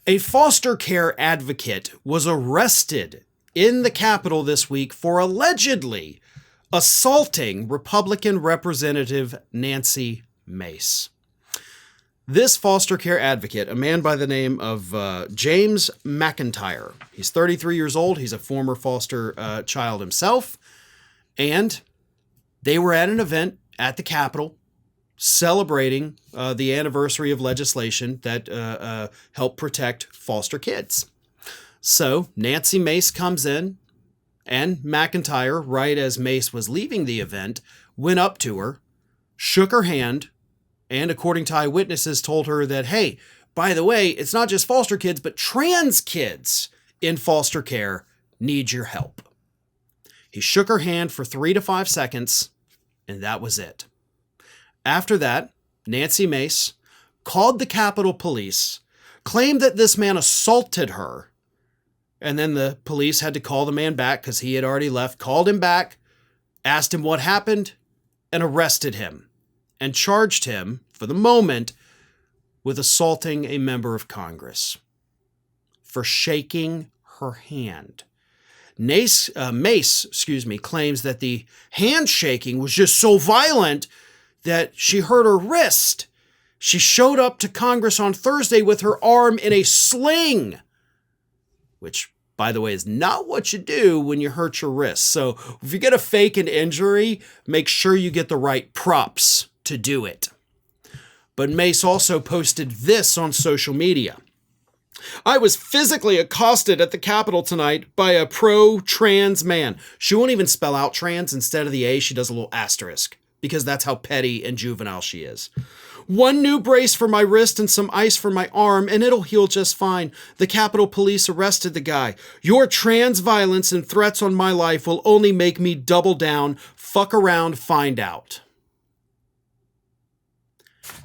A foster care advocate was arrested in the Capitol this week for allegedly assaulting Republican Representative Nancy Mace. This foster care advocate, a man by the name of James McIntyre, he's 33 years old. He's a former foster child himself. And they were at an event at the Capitol celebrating the anniversary of legislation that helped protect foster kids. So Nancy Mace comes in, and McIntyre, right as Mace was leaving the event, went up to her, shook her hand, and according to eyewitnesses, told her that, hey, by the way, it's not just foster kids, but trans kids in foster care need your help. He shook her hand for 3 to 5 seconds, and that was it. After that, Nancy Mace called the Capitol Police, claimed that this man assaulted her, and then the police had to call the man back because he had already left, called him back, asked him what happened, and arrested him, and charged him, for the moment, with assaulting a member of Congress for shaking her hand. Mace claims that the handshaking was just so violent that she hurt her wrist. She showed up to Congress on Thursday with her arm in a sling, which, by the way, is not what you do when you hurt your wrist. So if you get a fake an injury, make sure you get the right props to do it. But Mace also posted this on social media. I was physically accosted at the Capitol tonight by a pro-trans man. She won't even spell out trans. Instead of the A, she does a little asterisk because that's how petty and juvenile she is. One new brace for my wrist and some ice for my arm, and it'll heal just fine. The Capitol Police arrested the guy. Your trans violence and threats on my life will only make me double down. Fuck around, find out.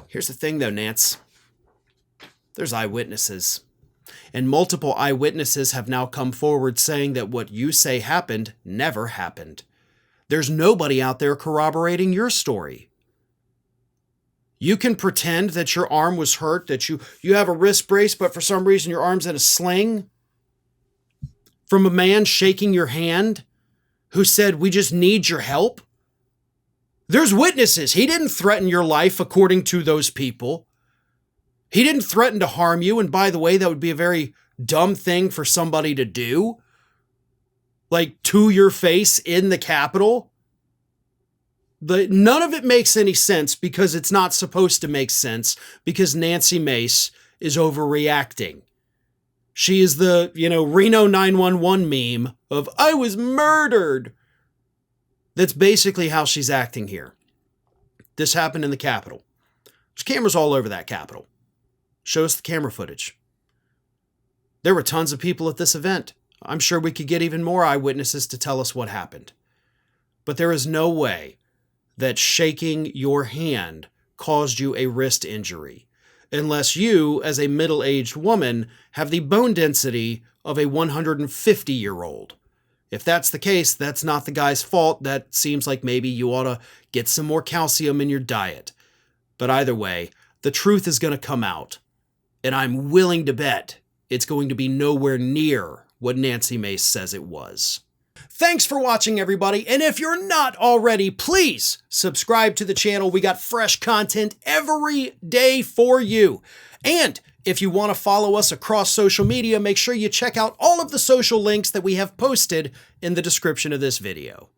Here's the thing, though, Nance. There's eyewitnesses. And multiple eyewitnesses have now come forward saying that what you say happened never happened. There's nobody out there corroborating your story. You can pretend that your arm was hurt, that you have a wrist brace, but for some reason your arm's in a sling from a man shaking your hand who said, we just need your help. There's witnesses. He didn't threaten your life according to those people. He didn't threaten to harm you. And by the way, that would be a very dumb thing for somebody to do. Like to your face in the Capitol. None of it makes any sense because it's not supposed to make sense because Nancy Mace is overreacting. She is the, Reno 911 meme of, I was murdered. That's basically how she's acting here. This happened in the Capitol. There's cameras all over that Capitol. Show us the camera footage. There were tons of people at this event. I'm sure we could get even more eyewitnesses to tell us what happened. But there is no way that shaking your hand caused you a wrist injury, unless you, as a middle-aged woman, have the bone density of a 150-year-old. If that's the case, that's not the guy's fault. That seems like maybe you ought to get some more calcium in your diet. But either way, the truth is going to come out. And I'm willing to bet it's going to be nowhere near what Nancy Mace says it was. Thanks for watching, everybody. And if you're not already, please subscribe to the channel. We got fresh content every day for you. And if you want to follow us across social media, make sure you check out all of the social links that we have posted in the description of this video.